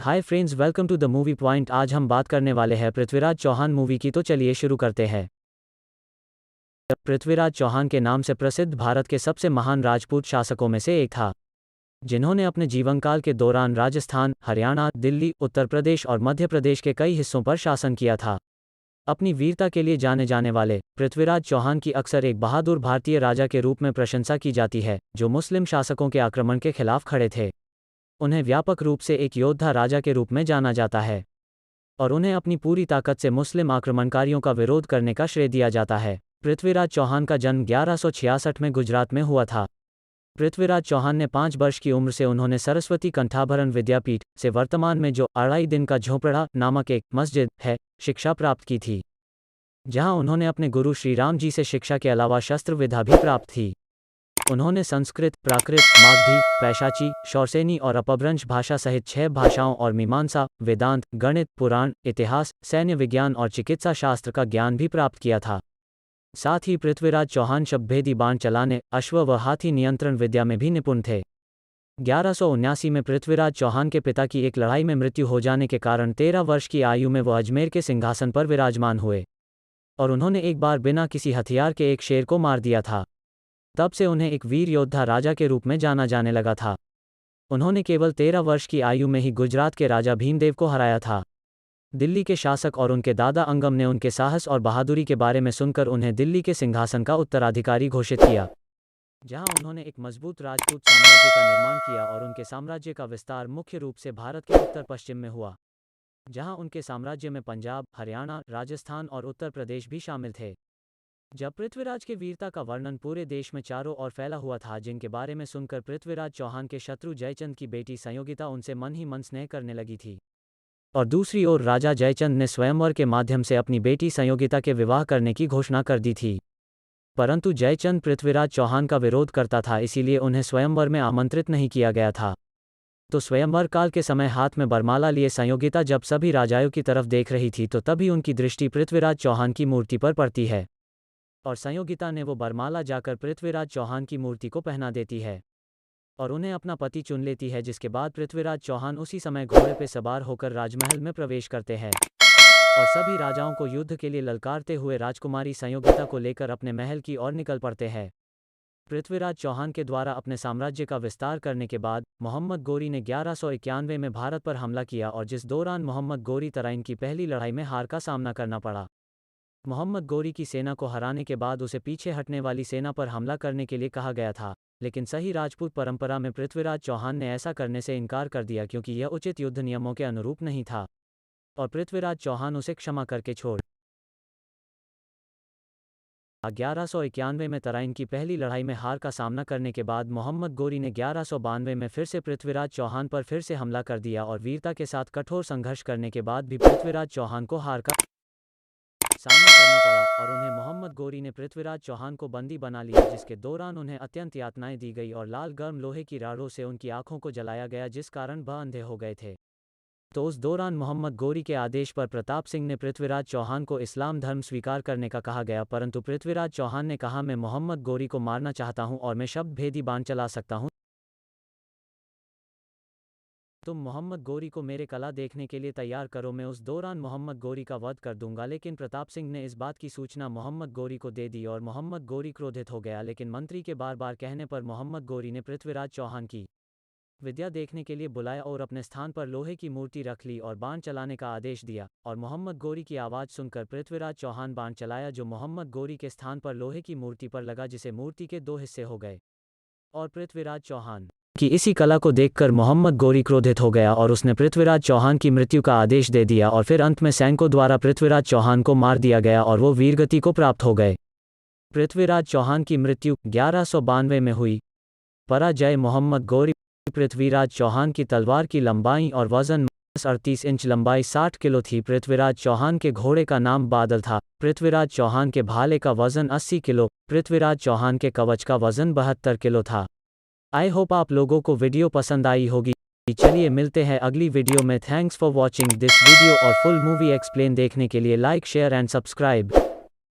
Hi friends, welcome to the movie point. आज हम बात करने वाले हैं पृथ्वीराज चौहान मूवी की, तो चलिए शुरू करते हैं। पृथ्वीराज चौहान के नाम से प्रसिद्ध भारत के सबसे महान राजपूत शासकों में से एक था, जिन्होंने अपने जीवनकाल के दौरान राजस्थान, हरियाणा, दिल्ली, उत्तर प्रदेश और मध्य प्रदेश के कई हिस्सों पर शासन किया था। अपनी वीरता के लिए जाने जाने वाले पृथ्वीराज चौहान की अक्सर एक बहादुर भारतीय राजा के रूप में प्रशंसा की जाती है, जो मुस्लिम शासकों के आक्रमण के खिलाफ खड़े थे। उन्हें व्यापक रूप से एक योद्धा राजा के रूप में जाना जाता है, और उन्हें अपनी पूरी ताकत से मुस्लिम आक्रमणकारियों का विरोध करने का श्रेय दिया जाता है। पृथ्वीराज चौहान का जन्म 1166 में गुजरात में हुआ था। पृथ्वीराज चौहान ने 5 वर्ष की उम्र से उन्होंने सरस्वती कंठाभरण विद्यापीठ से वर्तमान में जो अढ़ाई दिन का झोपड़ा नामक एक मस्जिद है, शिक्षा प्राप्त की थी, जहां उन्होंने अपने गुरु श्री राम जी से शिक्षा के अलावा शस्त्र विद्या भी प्राप्त थी। उन्होंने संस्कृत, प्राकृत, मागधी, पैशाची, शौरसेनी और अपभ्रंश भाषा सहित 6 भाषाओं और मीमांसा, वेदांत, गणित, पुराण, इतिहास, सैन्य विज्ञान और चिकित्सा शास्त्र का ज्ञान भी प्राप्त किया था। साथ ही पृथ्वीराज चौहान शब्दभेदी बाण चलाने, अश्व व हाथी नियंत्रण विद्या में भी निपुण थे। 1179 में पृथ्वीराज चौहान के पिता की एक लड़ाई में मृत्यु हो जाने के कारण 13 वर्ष की आयु में वह अजमेर के सिंहासन पर विराजमान हुए, और उन्होंने एक बार बिना किसी हथियार के एक शेर को मार दिया था। तब से उन्हें एक वीर योद्धा राजा के रूप में जाना जाने लगा था। उन्होंने केवल 13 वर्ष की आयु में ही गुजरात के राजा भीमदेव को हराया था। दिल्ली के शासक और उनके दादा अंगम ने उनके साहस और बहादुरी के बारे में सुनकर उन्हें दिल्ली के सिंहासन का उत्तराधिकारी घोषित किया, जहां उन्होंने एक मजबूत राजपूत साम्राज्य का निर्माण किया, और उनके साम्राज्य का विस्तार मुख्य रूप से भारत के उत्तर पश्चिम में हुआ, जहां उनके साम्राज्य में पंजाब, हरियाणा, राजस्थान और उत्तर प्रदेश भी शामिल थे। जब पृथ्वीराज के वीरता का वर्णन पूरे देश में चारों ओर फैला हुआ था, जिनके बारे में सुनकर पृथ्वीराज चौहान के शत्रु जयचंद की बेटी संयोगिता उनसे मन ही मन स्नेह करने लगी थी, और दूसरी ओर राजा जयचंद ने स्वयंवर के माध्यम से अपनी बेटी संयोगिता के विवाह करने की घोषणा कर दी थी। परंतु जयचंद पृथ्वीराज चौहान का विरोध करता था, इसीलिए उन्हें स्वयंवर में आमंत्रित नहीं किया गया था। तो स्वयंवर काल के समय हाथ में बरमाला लिए संयोगिता जब सभी राजाओं की तरफ देख रही थी, तो तभी उनकी दृष्टि पृथ्वीराज चौहान की मूर्ति पर पड़ती है, और संयोगिता ने वो बरमाला जाकर पृथ्वीराज चौहान की मूर्ति को पहना देती है, और उन्हें अपना पति चुन लेती है। जिसके बाद पृथ्वीराज चौहान उसी समय घोड़े पर सवार होकर राजमहल में प्रवेश करते हैं, और सभी राजाओं को युद्ध के लिए ललकारते हुए राजकुमारी संयोगिता को लेकर अपने महल की ओर निकल पड़ते हैं। पृथ्वीराज चौहान के द्वारा अपने साम्राज्य का विस्तार करने के बाद मोहम्मद गोरी ने 1191 में भारत पर हमला किया, और जिस दौरान मोहम्मद गोरी तराइन की पहली लड़ाई में हार का सामना करना पड़ा। मोहम्मद गोरी की सेना को हराने के बाद उसे पीछे हटने वाली सेना पर हमला करने के लिए कहा गया था, लेकिन सही राजपूत परंपरा में पृथ्वीराज चौहान ने ऐसा करने से इनकार कर दिया, क्योंकि यह उचित युद्ध नियमों के अनुरूप नहीं था, और पृथ्वीराज चौहान उसे क्षमा करके छोड़ 1191 में तराइन की पहली लड़ाई में हार का सामना करने के बाद मोहम्मद गोरी ने 1192 में फिर से पृथ्वीराज चौहान पर फिर से हमला कर दिया, और वीरता के साथ कठोर संघर्ष करने के बाद भी पृथ्वीराज चौहान को हार का सामना करना पड़ा, और उन्हें मोहम्मद गोरी ने पृथ्वीराज चौहान को बंदी बना लिया, जिसके दौरान उन्हें अत्यंत यातनाएं दी गई और लाल गर्म लोहे की राड़ों से उनकी आंखों को जलाया गया, जिस कारण वह अंधे हो गए थे। तो उस दौरान मोहम्मद गोरी के आदेश पर प्रताप सिंह ने पृथ्वीराज चौहान को इस्लाम धर्म स्वीकार करने का कहा गया, परंतु पृथ्वीराज चौहान ने कहा, मैं मोहम्मद गोरी को मारना चाहता हूं और मैं शब्द भेदी बाण चला सकता हूं। तुम मोहम्मद गोरी को मेरे कला देखने के लिए तैयार करो, मैं उस दौरान मोहम्मद गोरी का वध कर दूंगा। लेकिन प्रताप सिंह ने इस बात की सूचना मोहम्मद गोरी को दे दी, और मोहम्मद गोरी क्रोधित हो गया, लेकिन मंत्री के बार बार कहने पर मोहम्मद गोरी ने पृथ्वीराज चौहान की विद्या देखने के लिए बुलाया, और अपने स्थान पर लोहे की मूर्ति रख ली और बाण चलाने का आदेश दिया, और मोहम्मद गोरी की आवाज़ सुनकर पृथ्वीराज चौहान बाण चलाया, जो मोहम्मद गोरी के स्थान पर लोहे की मूर्ति पर लगा, जिसे मूर्ति के 2 हिस्से हो गए। और पृथ्वीराज चौहान की इसी कला को देखकर मोहम्मद गोरी क्रोधित हो गया, और उसने पृथ्वीराज चौहान की मृत्यु का आदेश दे दिया, और फिर अंत में सैनिकों द्वारा पृथ्वीराज चौहान को मार दिया गया, और वो वीरगति को प्राप्त हो गए। पृथ्वीराज चौहान की मृत्यु 1192 में हुई। पराजय मोहम्मद गोरी। पृथ्वीराज चौहान की तलवार की लंबाई और वजन 38 इंच, लंबाई 60 किलो थी। पृथ्वीराज चौहान के घोड़े का नाम बादल था। पृथ्वीराज चौहान के भाले का वजन 80 किलो। पृथ्वीराज चौहान के कवच का वजन 72 किलो था। आई होप आप लोगों को वीडियो पसंद आई होगी। चलिए मिलते हैं अगली वीडियो में। Thanks for watching this video, और फुल मूवी एक्सप्लेन देखने के लिए लाइक, शेयर एंड सब्सक्राइब।